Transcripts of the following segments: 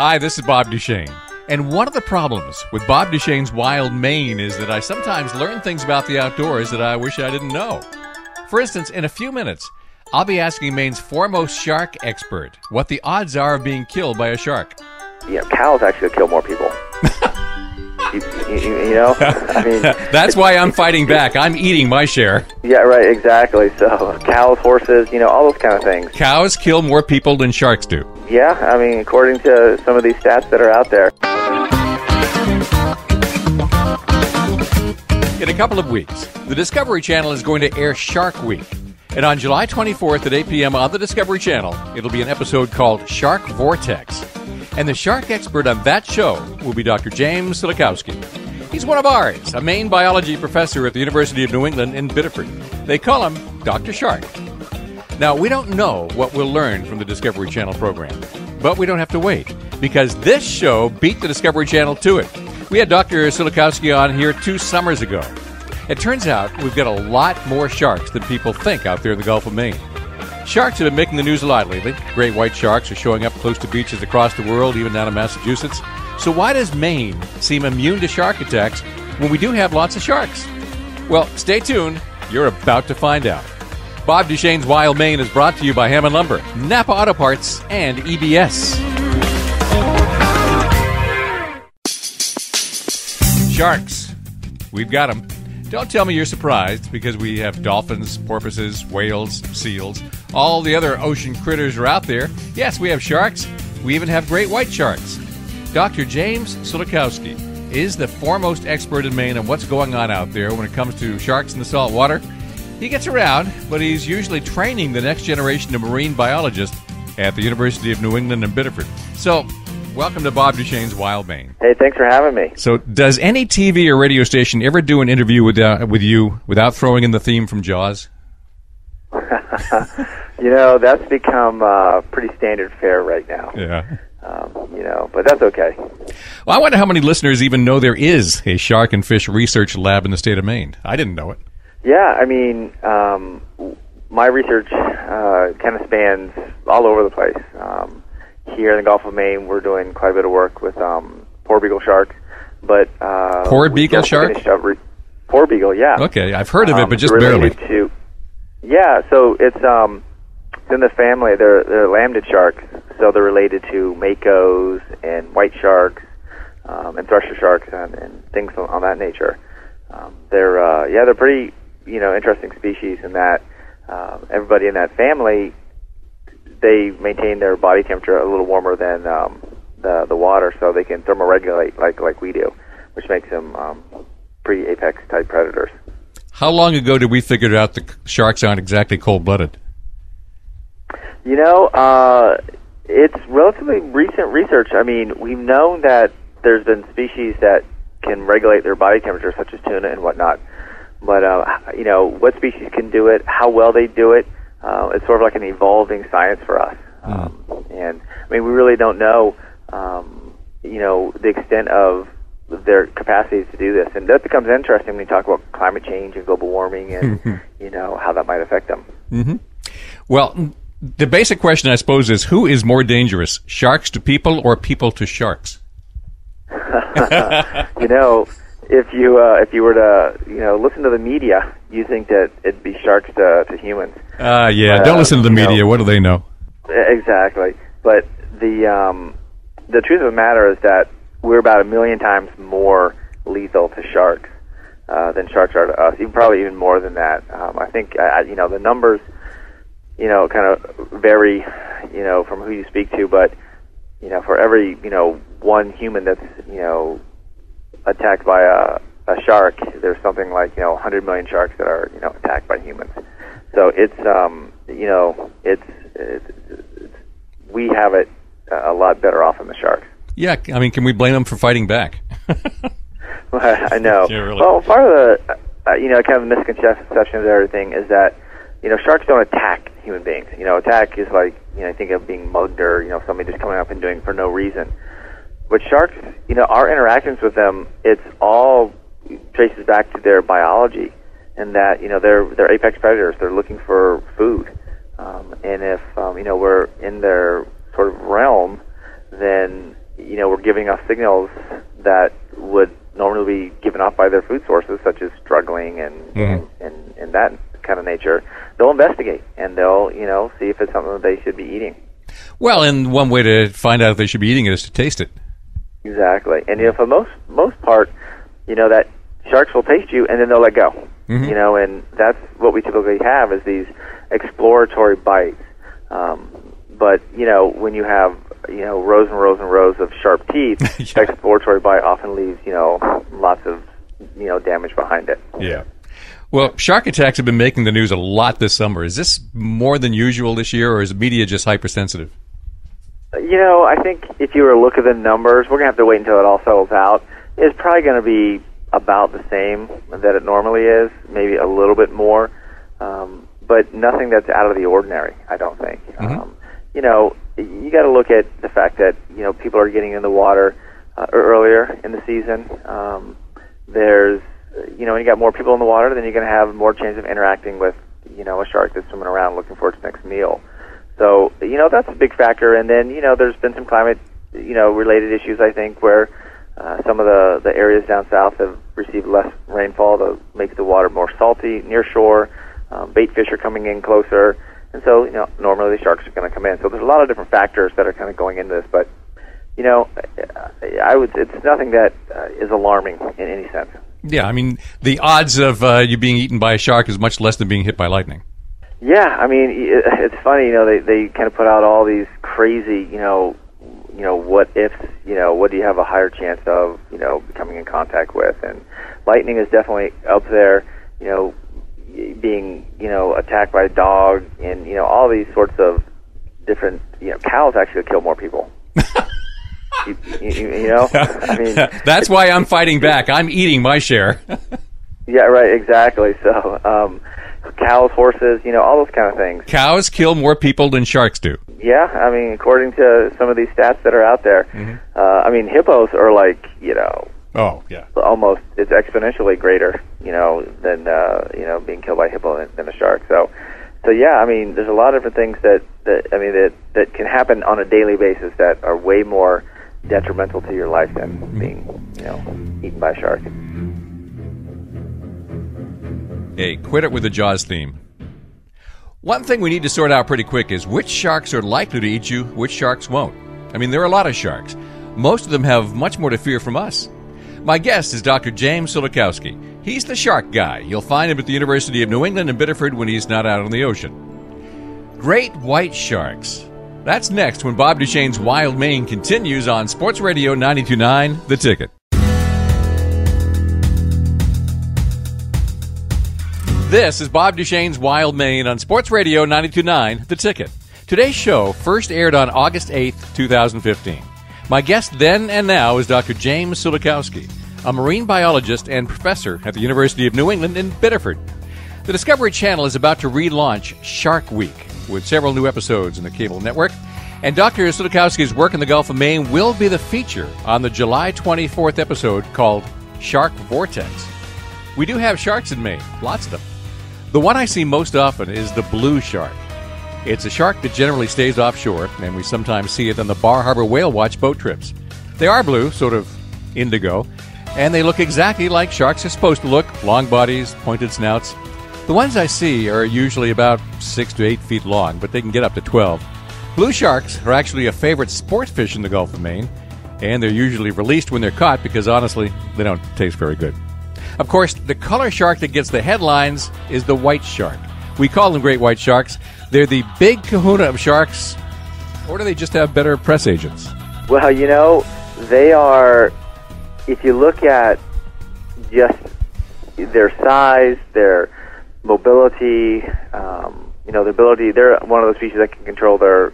Hi, this is Bob Duchesne. And one of the problems with Bob Duchesne's Wild Maine is that I sometimes learn things about the outdoors that I wish I didn't know. For instance, in a few minutes, I'll be asking Maine's foremost shark expert what the odds are of being killed by a shark. Yeah, cows actually kill more people. you know? I mean, that's why I'm fighting back. I'm eating my share. Yeah, right, exactly. So cows, horses, all those kind of things. Cows kill more people than sharks do. Yeah, I mean, according to some of these stats that are out there. In a couple of weeks, the Discovery Channel is going to air Shark Week. And on July 24th at 8 p.m. on the Discovery Channel, it'll be an episode called Shark Vortex. And the shark expert on that show will be Dr. James Silikowski. He's one of ours, a Maine biology professor at the University of New England in Biddeford. They call him Dr. Shark. Now, we don't know what we'll learn from the Discovery Channel program, but we don't have to wait, because this show beat the Discovery Channel to it. We had Dr. Silikowski on here 2 summers ago. It turns out we've got a lot more sharks than people think out there in the Gulf of Maine. Sharks have been making the news a lot lately. Great white sharks are showing up close to beaches across the world, even down in Massachusetts. So why does Maine seem immune to shark attacks when we do have lots of sharks? Well, stay tuned. You're about to find out. Bob Duchesne's Wild Maine is brought to you by Hammond Lumber, Napa Auto Parts, and EBS. Sharks. We've got them. Don't tell me you're surprised, because we have dolphins, porpoises, whales, seals. All the other ocean critters are out there. Yes, we have sharks. We even have great white sharks. Dr. James Silikowski is the foremost expert in Maine on what's going on out there when it comes to sharks in the salt water. He gets around, but he's usually training the next generation of marine biologists at the University of New England in Biddeford. So, welcome to Bob Duchesne's Wild Maine. Hey, thanks for having me. So, does any TV or radio station ever do an interview with you without throwing in the theme from Jaws? That's become pretty standard fare right now. Yeah. But that's okay. Well, I wonder how many listeners even know there is a shark and fish research lab in the state of Maine. I didn't know it. Yeah, I mean, my research kind of spans all over the place. Here in the Gulf of Maine, we're doing quite a bit of work with poor beagle sharks. But poor beagle shark? Poor beagle, yeah. Okay, I've heard of it, but just barely. Yeah, so it's in the family. They're lambdid sharks, so they're related to makos and white sharks and thresher sharks and things on that nature. They're pretty interesting species in that everybody in that family, they maintain their body temperature a little warmer than the water, so they can thermoregulate like we do, which makes them pretty apex type predators. How long ago did we figure out the sharks aren't exactly cold-blooded? It's relatively recent research. I mean, we've known that there's been species that can regulate their body temperature, such as tuna and whatnot. But, what species can do it, how well they do it, it's sort of like an evolving science for us. And, I mean, we really don't know, the extent of their capacities to do this. And that becomes interesting when you talk about climate change and global warming and, how that might affect them. Mm-hmm. Well, the basic question, I suppose, is who is more dangerous, sharks to people or people to sharks? If you were to listen to the media, you think that it'd be sharks to humans. Don't listen to the media. What do they know? Exactly. But the truth of the matter is that we're about 1 million times more lethal to sharks than sharks are to us. Probably even more than that. I think the numbers kind of vary from who you speak to, but for every one human that's attacked by a shark, there's something like 100 million sharks that are attacked by humans. So it's we have it a lot better off than the sharks. Yeah, I mean, can we blame them for fighting back? I know. Yeah, really. Well, part of the kind of the misconception of everything is that sharks don't attack human beings. Attack is like think of being mugged or somebody just coming up and doing for no reason. But sharks, our interactions with them, it's all traces back to their biology, and that they're apex predators. They're looking for food, and if we're in their sort of realm, then giving off signals that would normally be given off by their food sources, such as struggling and that kind of nature, they'll investigate and they'll, see if it's something that they should be eating. Well, and one way to find out if they should be eating it is to taste it. Exactly. And for most part, that sharks will taste you and then they'll let go. And that's what we typically have is these exploratory bites. But when you have rows and rows and rows of sharp teeth, the exploratory bite often leaves lots of damage behind it. Yeah. Well, shark attacks have been making the news a lot this summer. Is this more than usual this year, or is media just hypersensitive? I think if you were to look at the numbers, we're going to have to wait until it all settles out. It's probably going to be about the same that it normally is, maybe a little bit more, but nothing that's out of the ordinary, I don't think. You got to look at the fact that, people are getting in the water earlier in the season. There's, when you got more people in the water, then you're going to have more chance of interacting with, a shark that's swimming around looking for its next meal. So, that's a big factor. And then, there's been some climate, related issues, I think, where some of the areas down south have received less rainfall that makes the water more salty near shore. Bait fish are coming in closer. And so, normally the sharks are going to come in. So there's a lot of different factors that are kind of going into this. But, it's nothing that is alarming in any sense. Yeah, I mean, the odds of you being eaten by a shark is much less than being hit by lightning. Yeah, I mean, it's funny, they kind of put out all these crazy, what ifs, what do you have a higher chance of, coming in contact with? And lightning is definitely up there, being, attacked by a dog and, all these sorts of different, cows actually kill more people. I mean, that's why I'm fighting back. I'm eating my share. Yeah, right, exactly. So, cows, horses, all those kind of things. Cows kill more people than sharks do. Yeah, I mean, according to some of these stats that are out there, I mean, hippos are like, oh yeah, almost it's exponentially greater, than being killed by a hippo than a shark. So yeah, I mean, there's a lot of different things that can happen on a daily basis that are way more detrimental to your life than being, eaten by a shark. Hey, quit it with the Jaws theme. One thing we need to sort out pretty quick is which sharks are likely to eat you, which sharks won't. I mean, there are a lot of sharks. Most of them have much more to fear from us. My guest is Dr. James Sulikowski. He's the shark guy. You'll find him at the University of New England in Biddeford when he's not out on the ocean. Great white sharks. That's next when Bob Duchesne's Wild Maine continues on Sports Radio 92.9 The Ticket. This is Bob Duchesne's Wild Maine on Sports Radio 92.9 The Ticket. Today's show first aired on August 8th, 2015. My guest then and now is Dr. James Sulikowski, a marine biologist and professor at the University of New England in Biddeford. The Discovery Channel is about to relaunch Shark Week with several new episodes in the cable network, and Dr. Sulikowski's work in the Gulf of Maine will be the feature on the July 24th episode called Shark Vortex. We do have sharks in Maine, lots of them. The one I see most often is the blue shark. It's a shark that generally stays offshore, and we sometimes see it on the Bar Harbor Whale Watch boat trips. They are blue, sort of indigo, and they look exactly like sharks are supposed to look, long bodies, pointed snouts. The ones I see are usually about 6 to 8 feet long, but they can get up to 12. Blue sharks are actually a favorite sport fish in the Gulf of Maine, and they're usually released when they're caught because, honestly, they don't taste very good. Of course, the color shark that gets the headlines is the white shark. We call them great white sharks. They're the big kahuna of sharks, or do they just have better press agents? Well, they are, if you look at just their size, their mobility, their ability, they're one of those species that can control their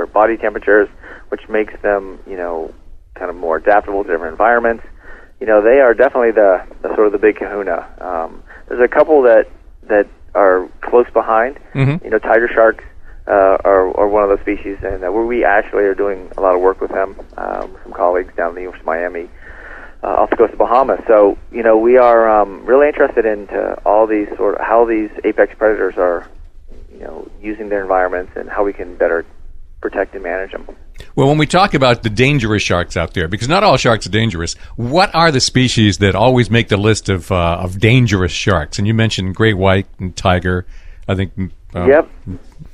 body temperatures, which makes them, kind of more adaptable to different environments. They are definitely the sort of the big kahuna. There's a couple that are close behind. Tiger sharks are one of those species, and where we actually are doing a lot of work with them, with some colleagues down in the University of Miami, off the coast of Bahamas. So, we are really interested into all these sort of how these apex predators are, using their environments and how we can better protect and manage them. Well, when we talk about the dangerous sharks out there, because not all sharks are dangerous, what are the species that always make the list of dangerous sharks? And you mentioned great white and tiger, I think. Yep.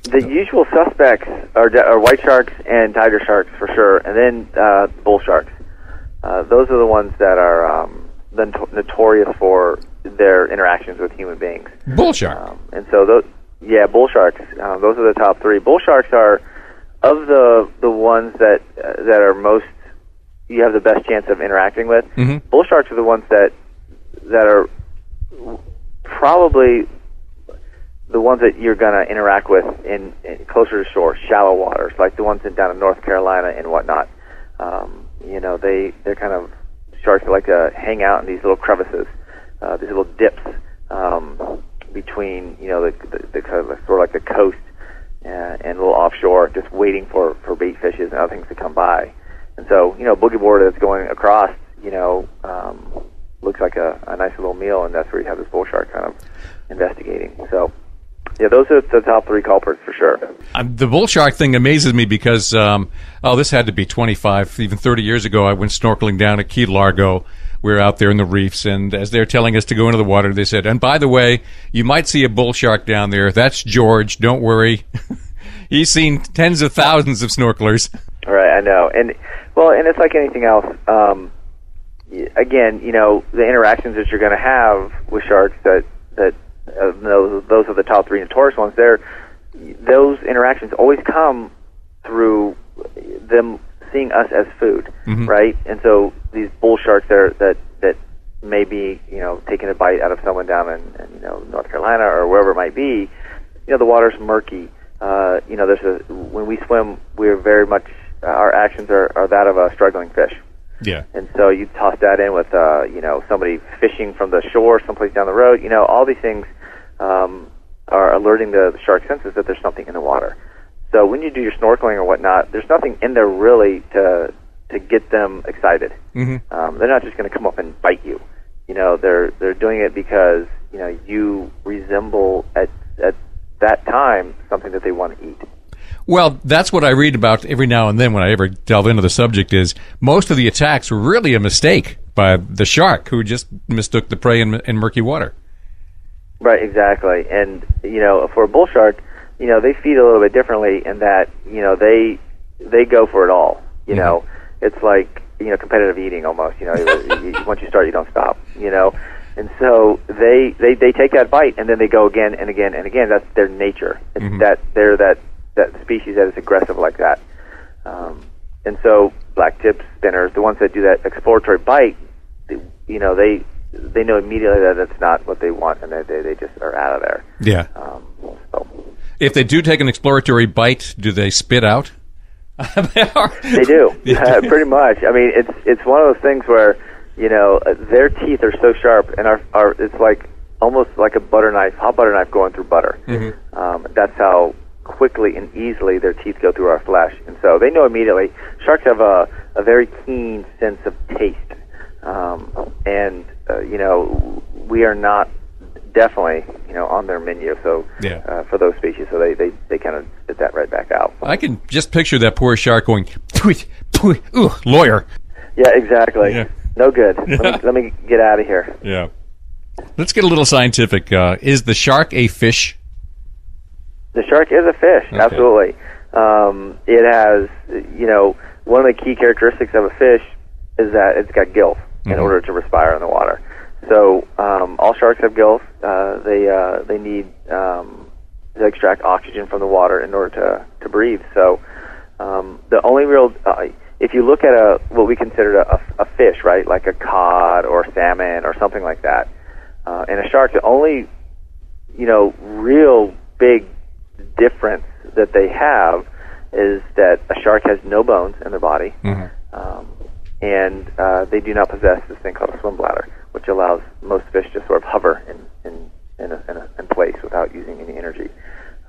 The usual suspects are white sharks and tiger sharks for sure, and then bull sharks. Those are the ones that are notorious for their interactions with human beings. Bull shark. And so bull sharks. Those are the top three. Bull sharks are of the ones that are most you have the best chance of interacting with. Mm-hmm. Bull sharks are the ones that are probably the ones that you're going to interact with in closer to shore, shallow waters, like the ones down in North Carolina and whatnot. They're kind of sharks that like to hang out in these little crevices, these little dips between the kind of sort of like the coast and a little offshore, just waiting for bait fishes and other things to come by. And so boogie board that's going across, looks like a nice little meal, and that's where you have this bull shark kind of investigating. So. Yeah, those are the top three culprits for sure. The bull shark thing amazes me because, this had to be 25, even 30 years ago. I went snorkeling down at Key Largo. We were out there in the reefs, and as they're telling us to go into the water, they said, and by the way, you might see a bull shark down there. That's George. Don't worry. He's seen tens of thousands of snorkelers. Right, I know. And it's like anything else. Again, the interactions that you're going to have with sharks that those are the top three notorious ones. Those interactions always come through them seeing us as food, mm-hmm. right? And so these bull sharks that may be taking a bite out of someone down in North Carolina or wherever it might be, the water's murky. When we swim, we're very much our actions are that of a struggling fish. Yeah. And so you toss that in with somebody fishing from the shore someplace down the road. All these things are alerting the shark senses that there's something in the water. So when you do your snorkeling or whatnot, there's nothing in there really to get them excited. Mm-hmm. They're not just going to come up and bite you. They're doing it because you resemble at that time something that they want to eat. Well, that's what I read about every now and then when I ever delve into the subject is most of the attacks were really a mistake by the shark who just mistook the prey in murky water. Right, exactly. And, for a bull shark, they feed a little bit differently in that, they go for it all. Mm-hmm. It's like, competitive eating almost. Once you start, you don't stop, And so they take that bite and then they go again and again and again. That's their nature. It's mm-hmm. that they're that species that is aggressive like that. And so black tip spinners, the ones that do that exploratory bite, they know immediately that it's not what they want, and they just are out of there. Yeah. If they do take an exploratory bite, do they spit out? They do. Pretty much. I mean, it's one of those things where their teeth are so sharp, and are it's like almost like a hot butter knife going through butter. Mm-hmm. That's how quickly and easily their teeth go through our flesh, and so they know immediately. Sharks have a very keen sense of taste, and we are not definitely on their menu. So for those species, so they kind of spit that right back out. I can just picture that poor shark going, ooh, lawyer. Yeah, exactly. Yeah. No good. Let me get out of here. Yeah. Let's get a little scientific. Is the shark a fish? The shark is a fish, okay. Absolutely. It has, one of the key characteristics of a fish is that it's got gills mm-hmm. in order to respire in the water. So all sharks have gills. They need to extract oxygen from the water in order to breathe. So the only real, if you look at what we consider a fish, right, like a cod or salmon or something like that, and a shark, the only real big difference that they have is that a shark has no bones in their body, mm-hmm. And they do not possess this thing called a swim bladder, which allows most fish to sort of hover in place without using any energy.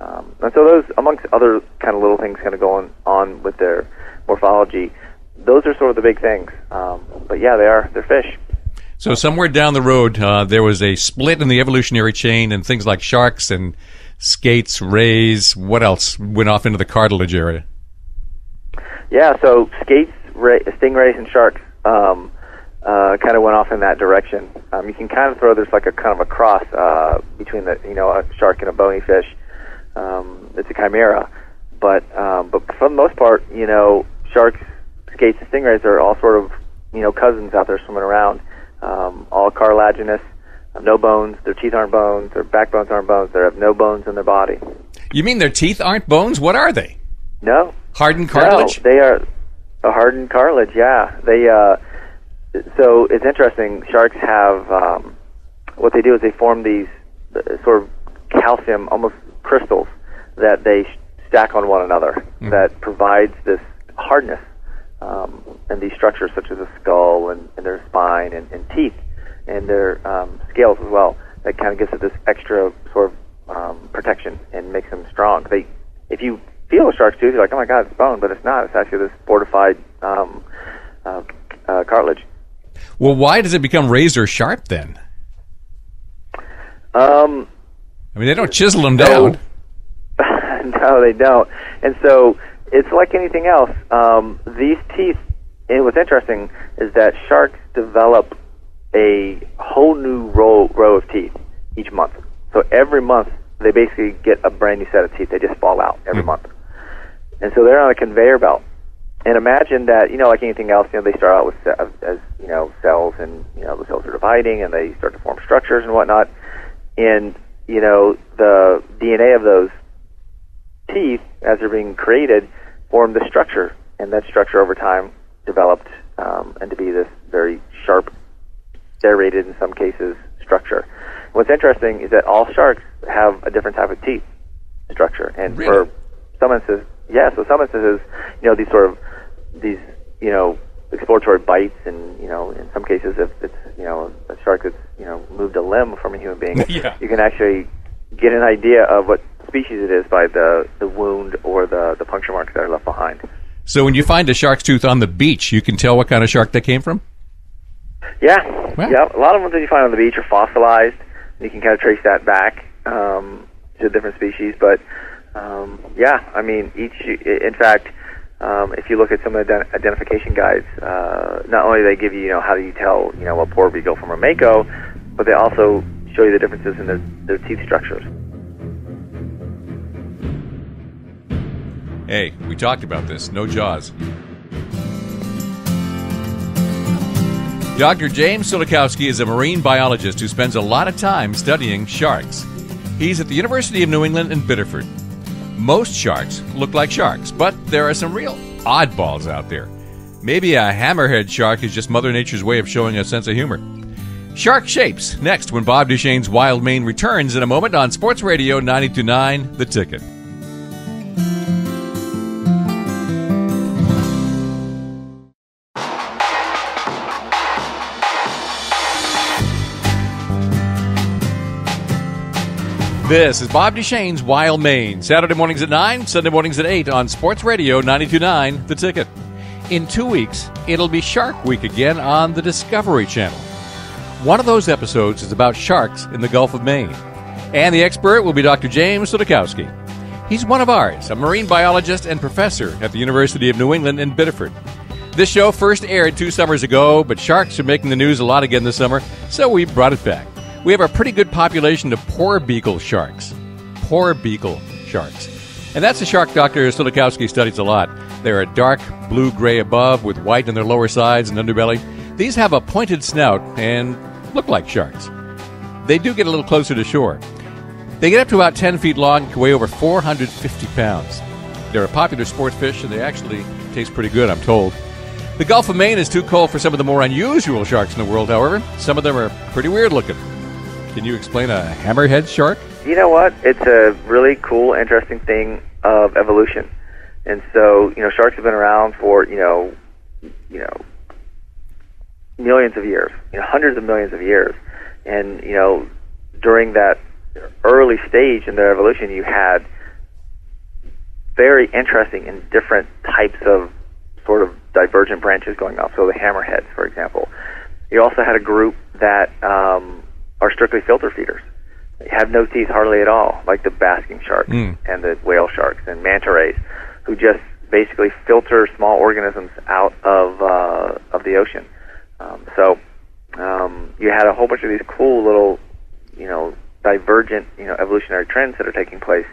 And so those, amongst other kind of little things kind of going on with their morphology, those are sort of the big things. But yeah, they're fish. So somewhere down the road, there was a split in the evolutionary chain, and things like sharks and skates, rays, what else went off into the cartilage area? Yeah, so skates, stingrays, and sharks kind of went off in that direction. You can kind of throw there's like a kind of a cross between a shark and a bony fish. It's a chimera, but for the most part, sharks, skates, and stingrays are all sort of cousins out there swimming around. All cartilaginous, no bones. Their teeth aren't bones. Their backbones aren't bones. They have no bones in their body. You mean their teeth aren't bones? What are they? No. Hardened cartilage? No, they are a hardened cartilage, yeah. So it's interesting. Sharks have, what they do is they form these sort of calcium, almost crystals, that they stack on one another that provides this hardness and these structures such as a skull and their spine and teeth and their scales as well. That kind of gives it this extra sort of protection and makes them strong. If you feel a shark's tooth, you're like, oh my God, it's bone, but it's not. It's actually this fortified cartilage. Well, why does it become razor sharp then? I mean, they don't chisel them down. No, they don't. And so it's like anything else. These teeth, and what's interesting is that sharks develop a whole new row of teeth each month. So every month, they basically get a brand new set of teeth. They just fall out every month. And so they're on a conveyor belt. And imagine that, like anything else, they start out with as cells, and the cells are dividing, and they start to form structures and whatnot. And the DNA of those teeth, as they're being created, formed the structure, and that structure over time developed into be this very sharp, serrated in some cases structure. What's interesting is that all sharks have a different type of teeth structure, and really? For some instances, so some instances, these exploratory bites, and in some cases, if it's a shark that's moved a limb from a human being, yeah. You can actually get an idea of what species it is by the wound or the puncture marks that are left behind. So when you find a shark's tooth on the beach, you can tell what kind of shark they came from? Yeah, wow. Yeah. A lot of them that you find on the beach are fossilized, and you can kind of trace that back to different species. But I mean, in fact, if you look at some of the identification guides, not only do they give you, how do you tell, a poor beagle from a mako, but they also show you the differences in their teeth structures. Hey, we talked about this. No jaws. Dr. James Sulikowski is a marine biologist who spends a lot of time studying sharks. He's at the University of New England in Biddeford. Most sharks look like sharks, but there are some real oddballs out there. Maybe a hammerhead shark is just Mother Nature's way of showing a sense of humor. Shark Shapes, next when Bob Duchesne's Wild Maine returns in a moment on Sports Radio 92.9 The Ticket. This is Bob Duchesne's Wild Maine. Saturday mornings at 9, Sunday mornings at 8 on Sports Radio 92.9 The Ticket. In 2 weeks, it'll be Shark Week again on the Discovery Channel. One of those episodes is about sharks in the Gulf of Maine. And the expert will be Dr. James Sulikowski. He's one of ours, a marine biologist and professor at the University of New England in Biddeford. This show first aired 2 summers ago, but sharks are making the news a lot again this summer, so we brought it back. We have a pretty good population of poor beagle sharks. Poor beagle sharks. And that's a shark Dr. Sulikowski studies a lot. They're a dark blue-gray above with white on their lower sides and underbelly. These have a pointed snout and look like sharks. They do get a little closer to shore. They get up to about 10 feet long and can weigh over 450 pounds. They're a popular sport fish, and they actually taste pretty good, I'm told. The Gulf of Maine is too cold for some of the more unusual sharks in the world, however. Some of them are pretty weird looking. Can you explain a hammerhead shark? You know what? It's a really cool, interesting thing of evolution. And so, sharks have been around for, millions of years, hundreds of millions of years. And, during that early stage in their evolution, you had very interesting and different types of sort of divergent branches going off. So the hammerheads, for example. You also had a group that are strictly filter feeders. They have no teeth hardly at all, like the basking sharks and the whale sharks and manta rays, who just basically filter small organisms out of the ocean. So you had a whole bunch of these cool little, divergent, evolutionary trends that are taking place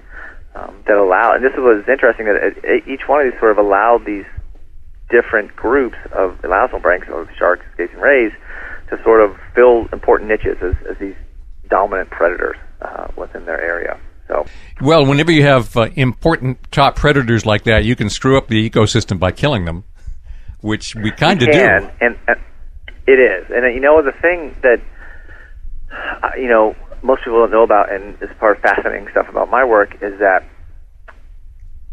that allow. And this was interesting that each one of these sort of allowed these different groups of elasmobranchs, of sharks, skates, and rays, to sort of fill important niches as these dominant predators within their area. So, well, whenever you have important top predators like that, you can screw up the ecosystem by killing them, which we kind of do. And it is. And the thing that most people don't know about, and is part of fascinating stuff about my work, is that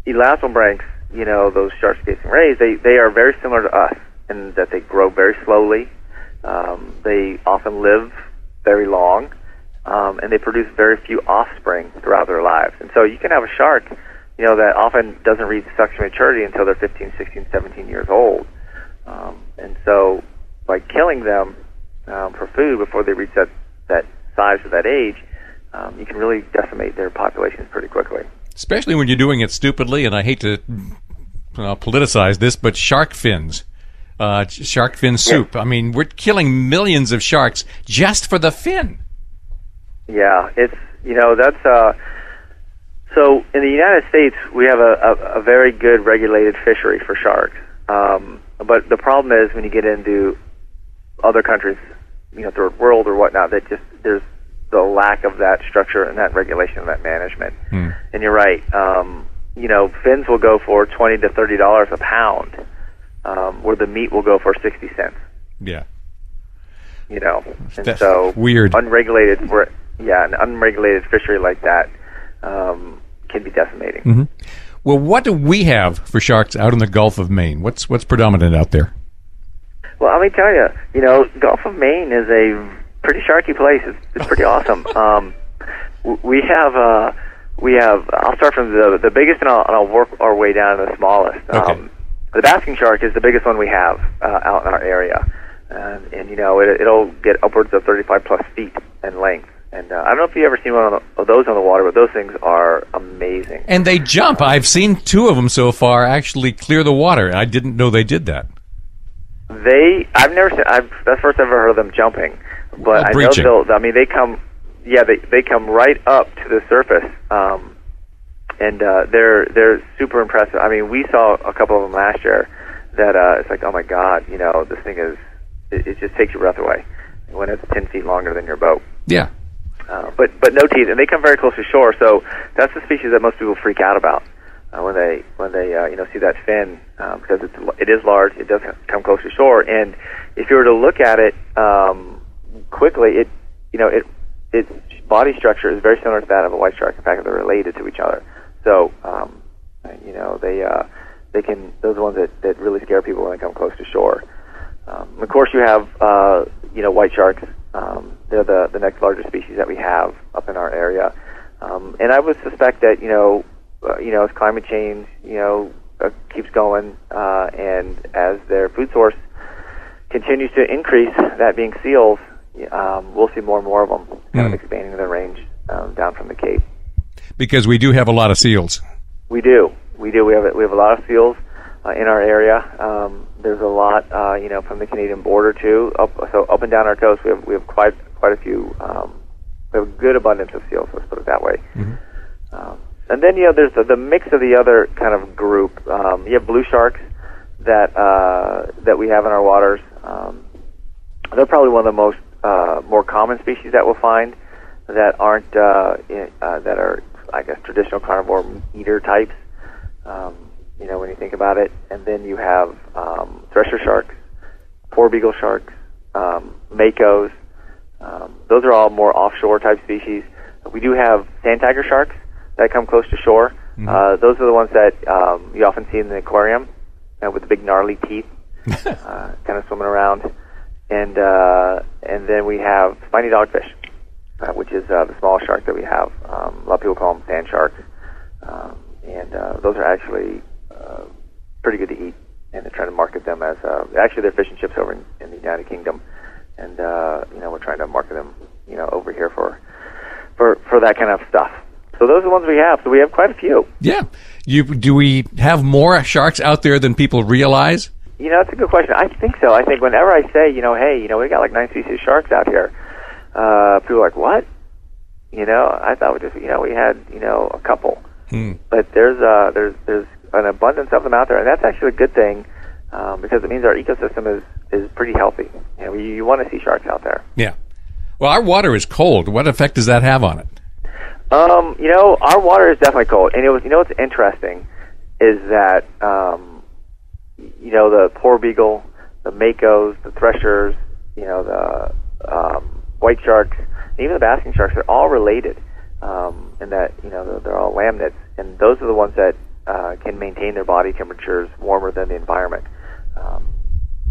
elasmobranchs, those sharks, skates, and rays, they are very similar to us in that they grow very slowly. They often live very long. And they produce very few offspring throughout their lives. And so you can have a shark, that often doesn't reach sexual maturity until they're 15, 16, 17 years old. And so by killing them for food before they reach that size or that age, you can really decimate their populations pretty quickly. Especially when you're doing it stupidly, and I hate to politicize this, but shark fins. Shark fin soup. Yeah. I mean, we're killing millions of sharks just for the fin. Yeah, it's, that's, so in the United States, we have a very good regulated fishery for sharks. But the problem is when you get into other countries, third world or whatnot, that just, there's the lack of that structure and that regulation and that management. And you're right, fins will go for $20 to $30 a pound, where the meat will go for 60 cents. Yeah. And that's so weird. An unregulated fishery like that can be decimating. Mm-hmm. Well, what do we have for sharks out in the Gulf of Maine? What's predominant out there? Well, let me tell you, Gulf of Maine is a pretty sharky place. It's pretty awesome. We have. I'll start from the biggest, and I'll work our way down to the smallest. Okay. The basking shark is the biggest one we have out in our area, and it'll get upwards of 35 plus feet in length. And I don't know if you've ever seen one of those on the water, but those things are amazing. And they jump. I've seen two of them so far actually clear the water. I didn't know they did that. That's the first I've ever heard of them jumping. But I breaching. know they come. Yeah, they come right up to the surface, and they're super impressive. I mean, we saw a couple of them last year that it's like, oh my God, this thing is. It just takes your breath away when it's 10 feet longer than your boat. Yeah. But no teeth, and they come very close to shore. So that's the species that most people freak out about when they see that fin, because it is large. It does come close to shore, and if you were to look at it quickly, its body structure is very similar to that of a white shark. In fact, they're related to each other. So they can, those are the ones that really scare people when they come close to shore. Of course, you have white sharks. They're the next largest species that we have up in our area, and I would suspect that as climate change keeps going, and as their food source continues to increase, that being seals, we'll see more and more of them kind of expanding their range down from the Cape. Because we do have a lot of seals. We do. We have a lot of seals in our area. There's a lot, from the Canadian border too. Up and down our coast, we have quite a few. We have a good abundance of seals. Let's put it that way. Mm-hmm. And then there's the mix of the other kind of group. You have blue sharks that we have in our waters. They're probably one of the most more common species that we'll find that aren't that are, I guess, traditional carnivore eater types. When you think about it. And then you have thresher sharks, porbeagle sharks, makos. Those are all more offshore type species. We do have sand tiger sharks that come close to shore. Mm-hmm. Those are the ones that you often see in the aquarium with the big gnarly teeth, kind of swimming around. And then we have spiny dogfish, which is the smallest shark that we have. A lot of people call them sand sharks. And those are actually pretty good to eat, and they're trying to market them as actually they're fish and chips over in the United Kingdom, and we're trying to market them over here for that kind of stuff. So those are the ones we have. So we have quite a few. Yeah. Do we have more sharks out there than people realize? That's a good question. I think so. I think whenever I say, hey, we got like 9 species of sharks out here, people are like, what? I thought we had, a couple. But there's an abundance of them out there, and that's actually a good thing because it means our ecosystem is pretty healthy. You want to see sharks out there. Yeah. Well, our water is cold. What effect does that have on it? Our water is definitely cold, and what's interesting is that the poor beagle, the makos, the threshers, the white sharks, and even the basking sharks are all related in that they're all lamnids, and those are the ones that can maintain their body temperatures warmer than the environment.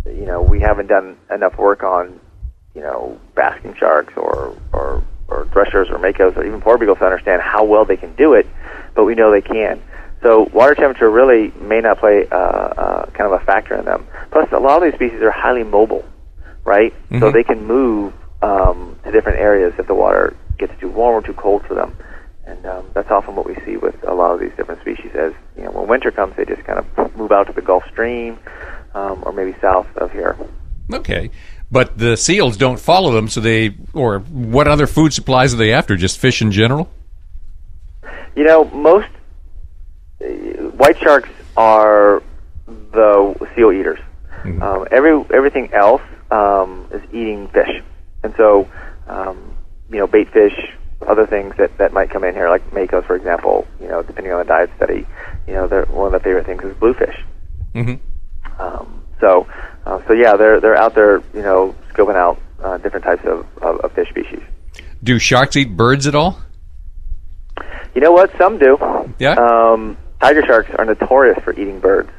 We haven't done enough work on basking sharks or threshers or makos or even poor beagles to understand how well they can do it, but we know they can. So water temperature really may not play kind of a factor in them. Plus, a lot of these species are highly mobile, right? Mm-hmm. So they can move to different areas if the water gets too warm or too cold for them. And that's often what we see with a lot of these different species. As when winter comes, they just kind of move out to the Gulf Stream or maybe south of here. Okay. But the seals don't follow them, or what other food supplies are they after? Just fish in general? Most white sharks are the seal eaters. Mm-hmm. Everything else is eating fish. And so, bait fish, other things that might come in here, like makos, for example, depending on the diet study, one of the favorite things is bluefish. Mm-hmm. So yeah, they're out there, scoping out different types of fish species. Do sharks eat birds at all? You know what? Some do. Yeah. Tiger sharks are notorious for eating birds.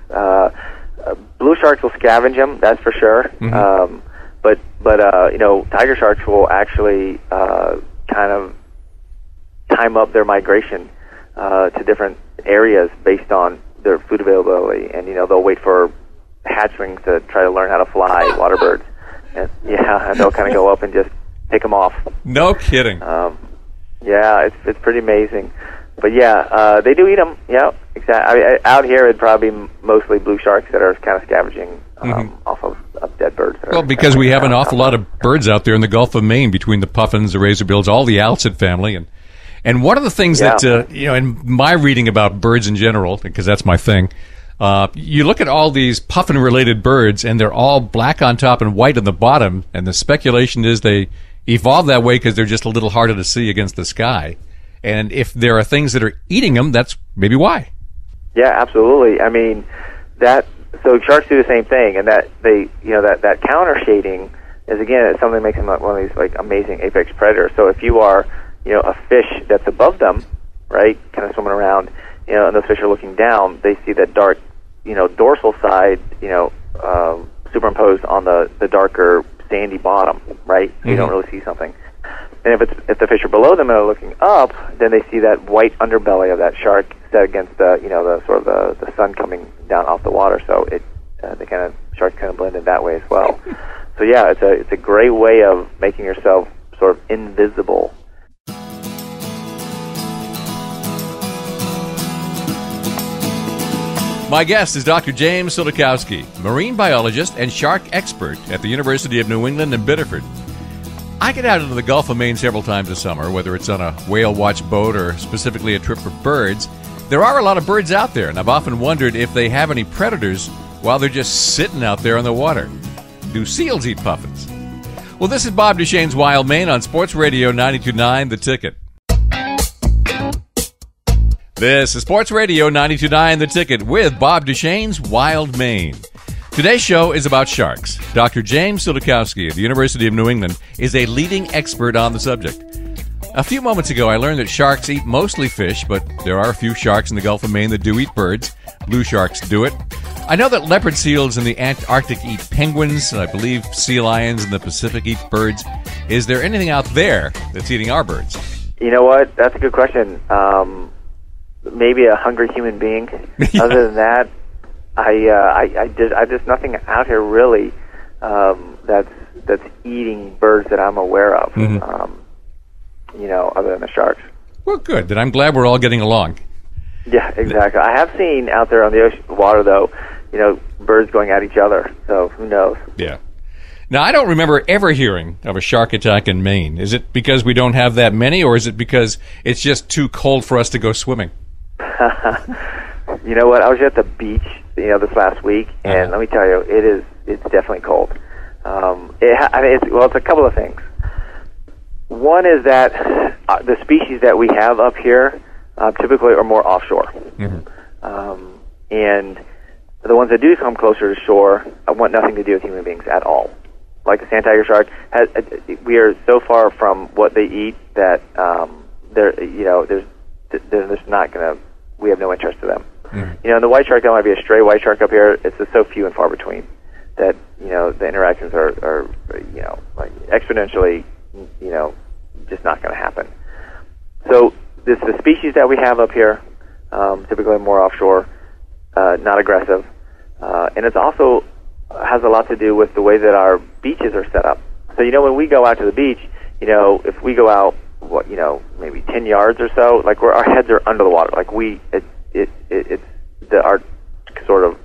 Blue sharks will scavenge them, that's for sure. Mm-hmm. But tiger sharks will actually kind of time up their migration to different areas based on their food availability, and they'll wait for hatchlings to try to learn how to fly, water birds, and they'll kind of go up and just pick them off. No kidding. Yeah, it's pretty amazing. But yeah, they do eat them. Yeah, exactly. Out here, it'd probably be mostly blue sharks that are kind of scavenging off of dead birds. Well, because we have an awful lot of birds out there in the Gulf of Maine between the puffins, the razorbills, all the Alcid family, and one of the things that in my reading about birds in general, because that's my thing. You look at all these puffin-related birds, and they're all black on top and white on the bottom, and the speculation is they evolved that way because they're just a little harder to see against the sky. And if there are things that are eating them, that's maybe why. Yeah, absolutely. I mean, so sharks do the same thing, and that they, that counter shading is, again, it's something that makes them one of these like amazing apex predators. So if you are, a fish that's above them, right, kind of swimming around, and those fish are looking down, they see that dark, dorsal side, superimposed on the darker sandy bottom, right? So you don't really see something. And if the fish are below them and are looking up, then they see that white underbelly of that shark set against the the sort of the sun coming down off the water. So sharks kind of blend in that way as well. So yeah, it's a great way of making yourself sort of invisible. My guest is Dr. James Sulikowski, marine biologist and shark expert at the University of New England in Biddeford. I get out into the Gulf of Maine several times a summer, whether it's on a whale watch boat or specifically a trip for birds. There are a lot of birds out there, and I've often wondered if they have any predators while they're just sitting out there in the water. Do seals eat puffins? Well, this is Bob Duchesne's Wild Maine on Sports Radio 92.9 The Ticket. This is Sports Radio 92.9 The Ticket with Bob Duchesne's Wild Maine. Today's show is about sharks. Dr. James Sulikowski of the University of New England is a leading expert on the subject. A few moments ago, I learned that sharks eat mostly fish, but there are a few sharks in the Gulf of Maine that do eat birds. Blue sharks do it. I know that leopard seals in the Antarctic eat penguins, and I believe sea lions in the Pacific eat birds. Is there anything out there that's eating our birds? You know what? That's a good question. Maybe a hungry human being. Yeah. Other than that, I just nothing out here really that's eating birds that I'm aware of. Mm-hmm. Other than the sharks. Well, good. Then I'm glad we're all getting along. Yeah, exactly. I have seen out there on the ocean water, though, birds going at each other. So who knows? Yeah. Now, I don't remember ever hearing of a shark attack in Maine. Is it because we don't have that many, or is it because it's just too cold for us to go swimming? You know what? I was at the beach, this last week, and let me tell you, it's definitely cold. It's a couple of things. One is that the species that we have up here typically are more offshore. Mm-hmm. And the ones that do come closer to shore want nothing to do with human beings at all. Like the sand tiger shark, we are so far from what they eat that there's not going to. We have no interest to them. Mm-hmm. And the white shark, there might be a stray white shark up here. It's just so few and far between that the interactions are like exponentially just not going to happen. So the species that we have up here typically more offshore, not aggressive, and it's also has a lot to do with the way that our beaches are set up. So when we go out to the beach, if we go out maybe 10 yards or so, like where our heads are under the water, like our sort of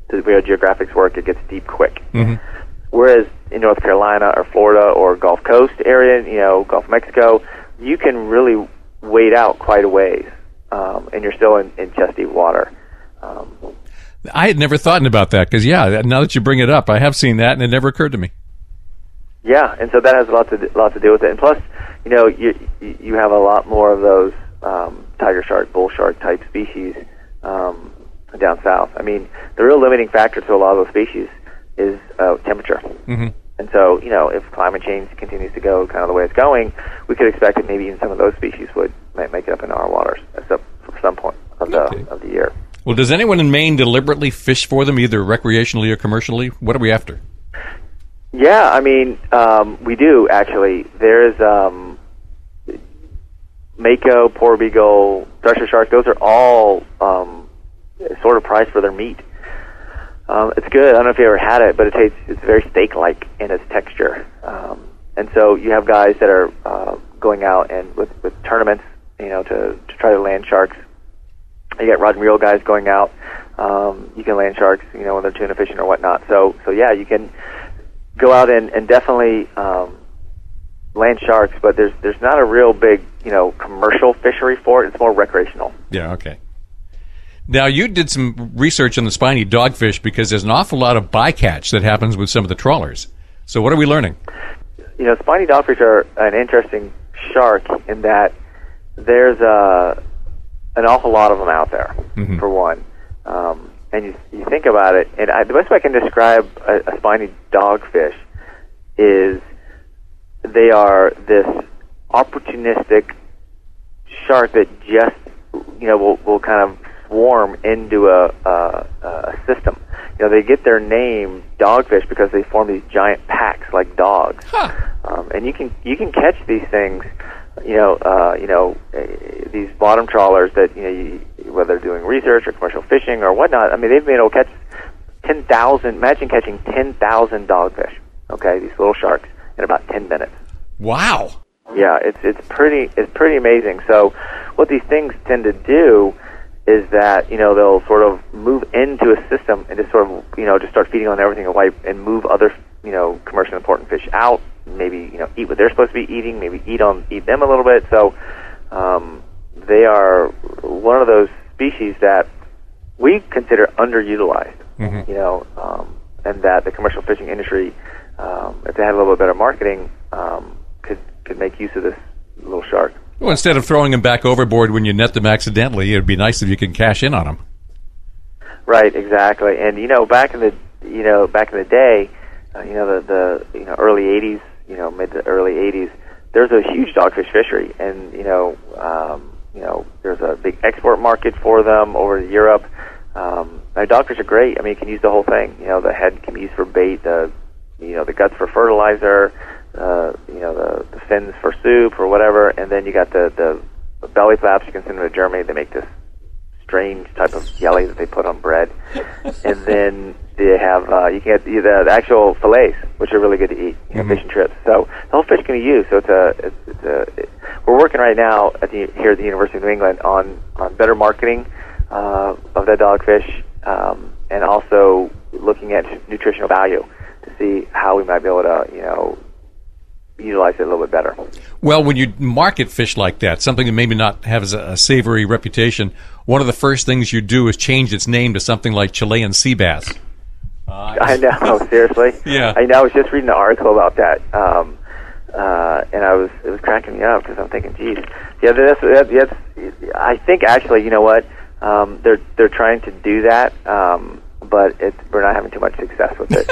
the way our geographics work, it gets deep quick. Mm-hmm. Whereas in North Carolina or Florida or Gulf Coast area, Gulf of Mexico, you can really wade out quite a ways, and you're still in chest deep water. I had never thought about that because, now that you bring it up, I have seen that, and it never occurred to me. Yeah, and so that has a lot to do with it. And plus, you have a lot more of those tiger shark, bull shark type species down south. I mean, the real limiting factor to a lot of those species is temperature. Mm-hmm. And so, if climate change continues to go kind of the way it's going, we could expect that maybe even some of those species might make it up into our waters at some point of the year. Well, does anyone in Maine deliberately fish for them, either recreationally or commercially? What are we after? Yeah, I mean, we do, actually. There's mako, porbeagle, thresher shark. Those are all sort of prized for their meat. It's good. I don't know if you ever had it, but it's very steak-like in its texture. And so you have guys that are going out and with tournaments, to try to land sharks. You get rod and reel guys going out. You can land sharks, when they're tuna fishing or whatnot. So yeah, you can go out and definitely land sharks, but there's not a real big commercial fishery for it. It's more recreational. Yeah. Okay. Now, you did some research on the spiny dogfish because there's an awful lot of bycatch that happens with some of the trawlers. So what are we learning? Spiny dogfish are an interesting shark in that there's an awful lot of them out there, mm-hmm. for one. And you think about it, and the best way I can describe a spiny dogfish is they are this opportunistic shark that just, will kind of swarm into a system. They get their name dogfish because they form these giant packs like dogs. Huh. And you can catch these things, these bottom trawlers that, whether they're doing research or commercial fishing or whatnot. I mean, they've been able to catch 10,000. Imagine catching 10,000 dogfish. Okay, these little sharks in about 10 minutes. Wow. Yeah, it's pretty amazing. So, what these things tend to do is that they'll sort of move into a system and just sort of just start feeding on everything and move other commercially important fish out. Maybe eat what they're supposed to be eating. Maybe eat them a little bit. So they are one of those species that we consider underutilized. Mm-hmm. And that the commercial fishing industry, if they had a little bit better marketing, could make use of this little shark. Well, instead of throwing them back overboard when you net them accidentally, it'd be nice if you can cash in on them. Right, exactly. And back in the day, the early '80s, mid to early '80s, there's a huge dogfish fishery, and there's a big export market for them over to Europe. Dogfish are great. I mean, you can use the whole thing. The head can be used for bait, the guts for fertilizer, the fins for soup or whatever, and then you got the belly flaps. You can send them to Germany. They make this strange type of jelly that they put on bread, and then they have you can get the actual fillets, which are really good to eat, mm-hmm. fish and chips. So the whole fish can be used. So we're working right now here at the University of New England on better marketing of that dogfish, and also looking at nutritional value to see how we might be able to, utilize it a little bit better. Well, when you market fish like that, something that maybe not has a savory reputation, one of the first things you do is change its name to something like Chilean sea bass. I know, seriously. Yeah. I know. I was just reading an article about that, and it was cracking me up because I'm thinking, geez, yeah, that's I think actually, you know what, they're trying to do that, but we're not having too much success with it.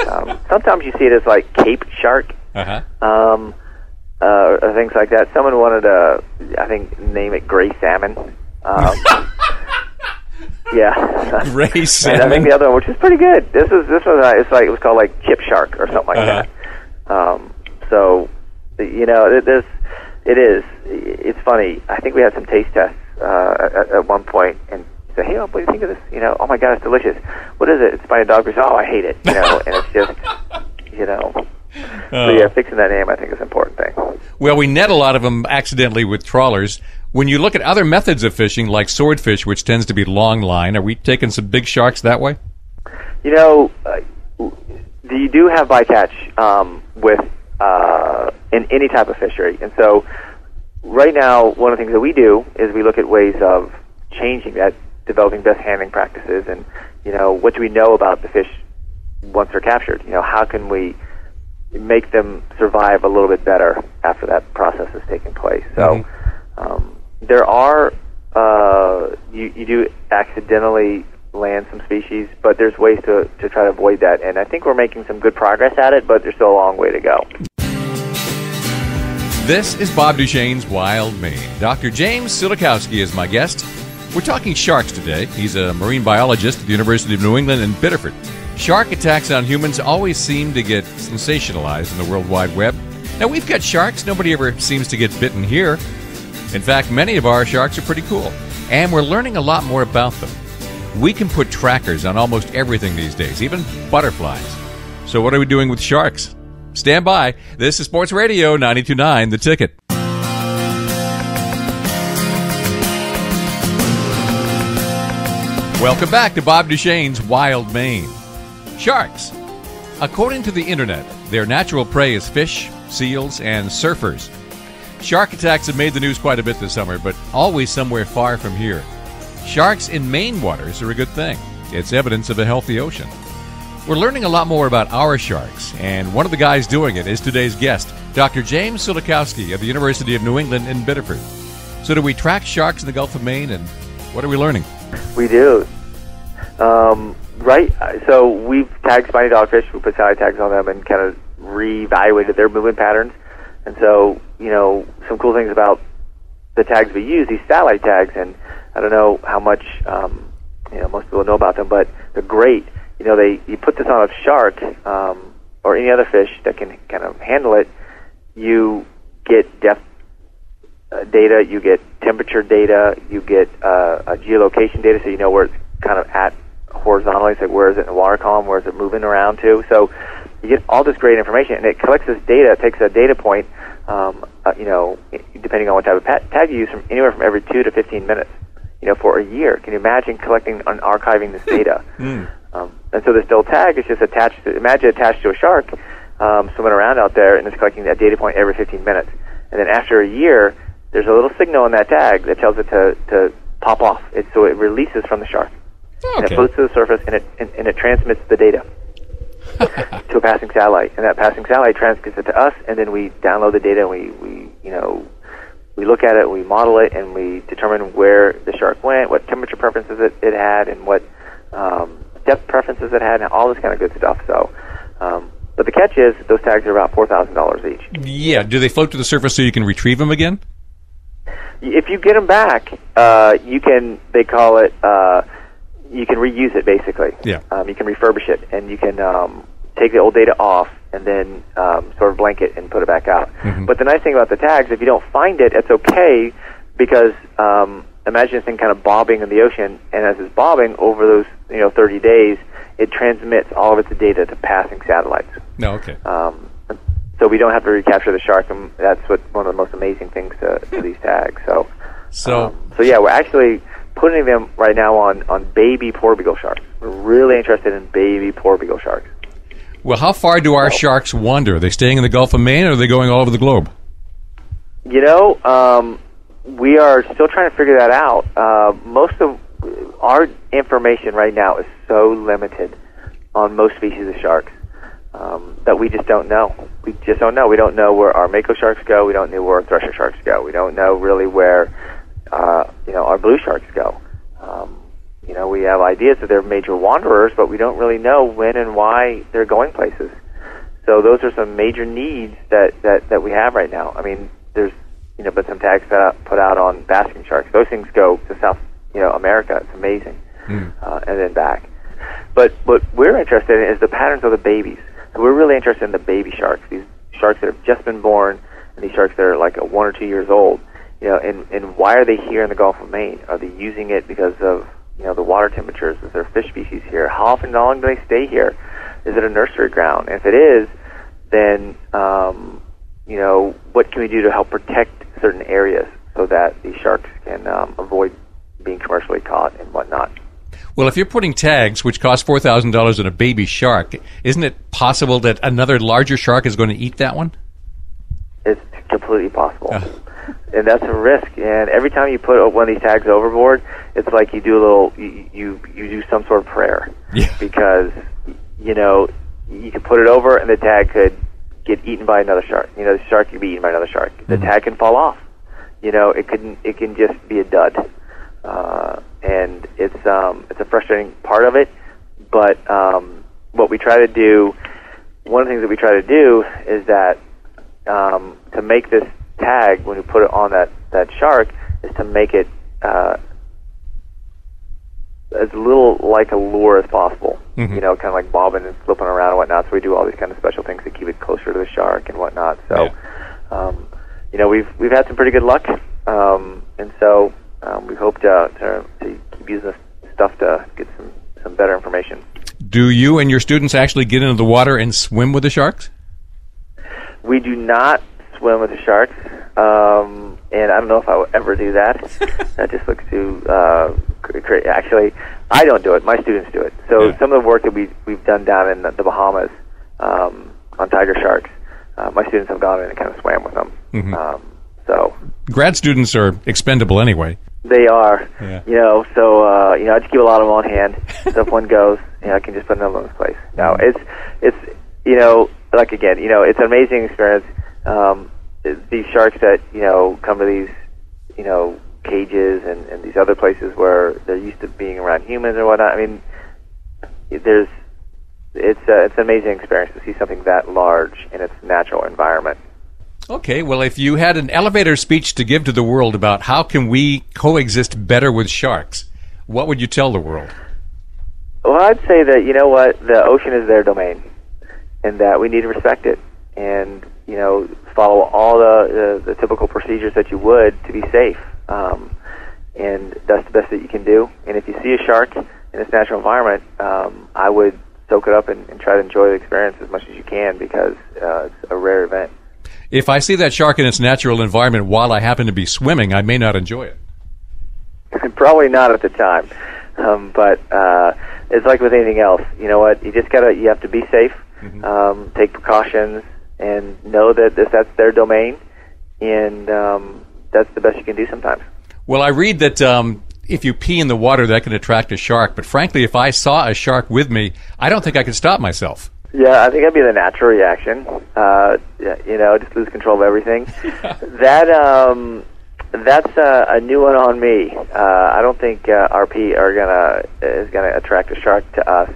Sometimes you see it as like Cape shark. Or things like that. Someone wanted to, I think, name it gray salmon. Yeah, gray salmon. And I think the other one, which is pretty good. This was it was called like chip shark or something like that. So, it's funny. I think we had some taste tests at one point, and say, hey, what do you think of this? Oh my God, it's delicious. What is it? It's by a dogfish. Oh, I hate it. And it's just, So yeah, fixing that name I think is an important thing. Well, we net a lot of them accidentally with trawlers. When you look at other methods of fishing, like swordfish, which tends to be long line, are we taking some big sharks that way? You do have bycatch in any type of fishery, and so right now one of the things that we do is we look at ways of changing that, developing best handling practices, and what do we know about the fish once they're captured? How can we make them survive a little bit better after that process has taken place? So there are you do accidentally land some species, but there's ways to try to avoid that, and I think we're making some good progress at it, but there's still a long way to go. This is Bob Duchesne's Wild Maine. Dr. James Silikowski is my guest. We're talking sharks today. He's a marine biologist at the University of New England in Biddeford. Shark attacks on humans always seem to get sensationalized in the World Wide Web. Now, we've got sharks. Nobody ever seems to get bitten here. In fact, many of our sharks are pretty cool, and we're learning a lot more about them. We can put trackers on almost everything these days, even butterflies. So what are we doing with sharks? Stand by. This is Sports Radio 92.9 The Ticket. Welcome back to Bob Duchesne's Wild Maine. Sharks. According to the internet, their natural prey is fish, seals, and surfers. Shark attacks have made the news quite a bit this summer, but always somewhere far from here. Sharks in Maine waters are a good thing. It's evidence of a healthy ocean. We're learning a lot more about our sharks, and one of the guys doing it is today's guest, Dr. James Silikowski of the University of New England in Biddeford. So do we track sharks in the Gulf of Maine, and what are we learning? We do. Right. So we've tagged spiny dogfish. We put satellite tags on them and kind of reevaluated their movement patterns. And so, some cool things about the tags we use, these satellite tags, and I don't know how much, most people know about them, but they're great. You put this on a shark or any other fish that can kind of handle it. You get depth data, you get temperature data, you get a geolocation data, so you know where it's kind of at horizontally, so where is it in the water column, where is it moving around to. So you get all this great information, and it collects this data. It takes a data point, depending on what type of tag you use, from anywhere from every 2 to 15 minutes, for a year. Can you imagine collecting and archiving this data? And so this little tag is just attached to a shark swimming around out there, and it's collecting that data point every 15 minutes. And then after a year, there's a little signal in that tag that tells it to pop off. So it releases from the shark. Okay. And it floats to the surface, and it transmits the data to a passing satellite. And that passing satellite transmits it to us, and then we download the data, and we look at it, we model it, and we determine where the shark went, what temperature preferences it had, and what depth preferences it had, and all this kind of good stuff. So, but the catch is those tags are about $4,000 each. Yeah. Do they float to the surface so you can retrieve them again? If you get them back, you can. They call it. You can reuse it, basically. Yeah. You can refurbish it, and you can take the old data off and then sort of blanket and put it back out. Mm-hmm. But the nice thing about the tags, if you don't find it, it's okay, because imagine this thing kind of bobbing in the ocean, and as it's bobbing over those 30 days, it transmits all of its data to passing satellites. No, okay. so we don't have to recapture the shark, and that's one of the most amazing things to these tags. So yeah, we're actually putting them right now on baby porbeagle sharks. We're really interested in baby porbeagle sharks. Well, how far do our sharks wander? Are they staying in the Gulf of Maine, or are they going all over the globe? You know, we are still trying to figure that out. Most of our information right now is so limited on most species of sharks that we just don't know. We just don't know. We don't know where our mako sharks go. We don't know where our thresher sharks go. We don't know really where our blue sharks go. We have ideas that they're major wanderers, but we don't really know when and why they're going places. So those are some major needs that we have right now. I mean, there's but some tags put out on basking sharks. Those things go to South America. It's amazing, and then back. But what we're interested in is the patterns of the babies. So we're really interested in the baby sharks, these sharks that have just been born, and these sharks that are like 1 or 2 years old. And why are they here in the Gulf of Maine? Are they using it because of the water temperatures? Is there fish species here? How long do they stay here? Is it a nursery ground? And if it is, then what can we do to help protect certain areas so that these sharks can avoid being commercially caught and whatnot? Well, if you're putting tags, which cost $4,000 on a baby shark, isn't it possible that another larger shark is going to eat that one? It's completely possible. And that's a risk. And every time you put one of these tags overboard, it's like you do you do some sort of prayer. Yeah. Because, you can put it over and the tag could get eaten by another shark. The shark could be eaten by another shark. The tag can fall off. It can just be a dud. And it's a frustrating part of it. But what we try to do, one of the things that we try to do is that to make this tag, when you put it on that shark, is to make it as little like a lure as possible. Kind of like bobbing and flipping around and whatnot. So we do all these kind of special things to keep it closer to the shark and whatnot. So, we've had some pretty good luck, and so we hope to keep using this stuff to get some better information. Do you and your students actually get into the water and swim with the sharks? We do not swim with the sharks, and I don't know if I will ever do that. That just looks too crazy. Actually, I don't do it. My students do it. So some of the work that we've done down in the Bahamas on tiger sharks, my students have gone in and kind of swam with them. So grad students are expendable anyway. They are, So I just keep a lot of them on hand. So if one goes, I can just put another one in place. No, it's it's an amazing experience. These sharks that come to these cages and these other places where they're used to being around humans or whatnot. I mean, it's an amazing experience to see something that large in its natural environment. Okay, well, if you had an elevator speech to give to the world about how can we coexist better with sharks, what would you tell the world? Well, I'd say that, the ocean is their domain, and that we need to respect it, and, follow all the typical procedures that you would to be safe. And that's the best that you can do. And if you see a shark in its natural environment, I would soak it up and try to enjoy the experience as much as you can, because it's a rare event. If I see that shark in its natural environment while I happen to be swimming, I may not enjoy it. Probably not at the time. But it's like with anything else. You know what? You have to be safe, take precautions, and know that that's their domain, and that's the best you can do sometimes. Well, I read that if you pee in the water, that can attract a shark. But frankly, if I saw a shark with me, I don't think I could stop myself. Yeah, I think that'd be the natural reaction. Just lose control of everything. That's a new one on me. I don't think RP is gonna attract a shark to us.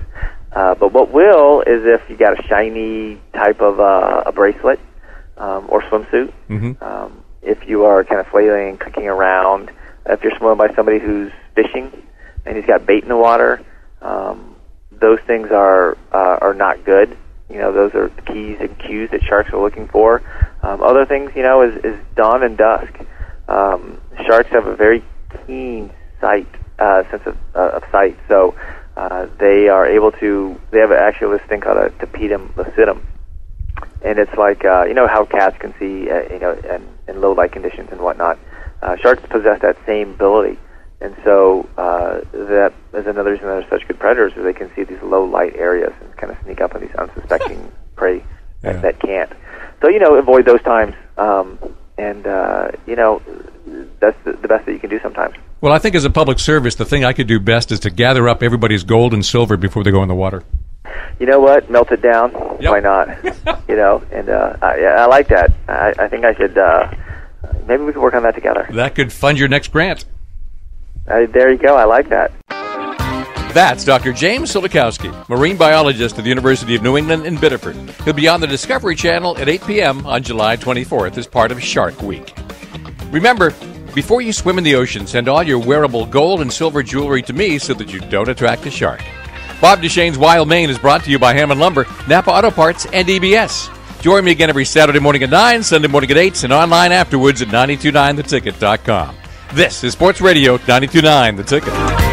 But what will is if you got a shiny type of a bracelet or swimsuit. If you are kind of flailing and clicking around, if you're swimming by somebody who's fishing and he's got bait in the water. Those things are not good. Those are keys and cues that sharks are looking for. Other things, is dawn and dusk. Sharks have a very keen sense of sight. So they are able to. They have actually this thing called a tapetum lucidum, and it's like how cats can see in low light conditions and whatnot. Sharks possess that same ability, and so that is another reason they're such good predators, is they can see these low light areas and kind of sneak up on these unsuspecting prey that can't. So avoid those times, and that's the best that you can do sometimes. Well, I think as a public service, the thing I could do best is to gather up everybody's gold and silver before they go in the water. You know what? Melt it down. Yep. Why not? And I like that. I think I should. Maybe we could work on that together. That could fund your next grant. There you go. I like that. That's Dr. James Silikowski, marine biologist at the University of New England in Biddeford. He'll be on the Discovery Channel at 8 p.m. on July 24th as part of Shark Week. Remember, before you swim in the ocean, send all your wearable gold and silver jewelry to me so that you don't attract a shark. Bob Duchesne's Wild Maine is brought to you by Hammond Lumber, Napa Auto Parts, and EBS. Join me again every Saturday morning at 9, Sunday morning at 8, and online afterwards at 929theticket.com. This is Sports Radio 929 The Ticket.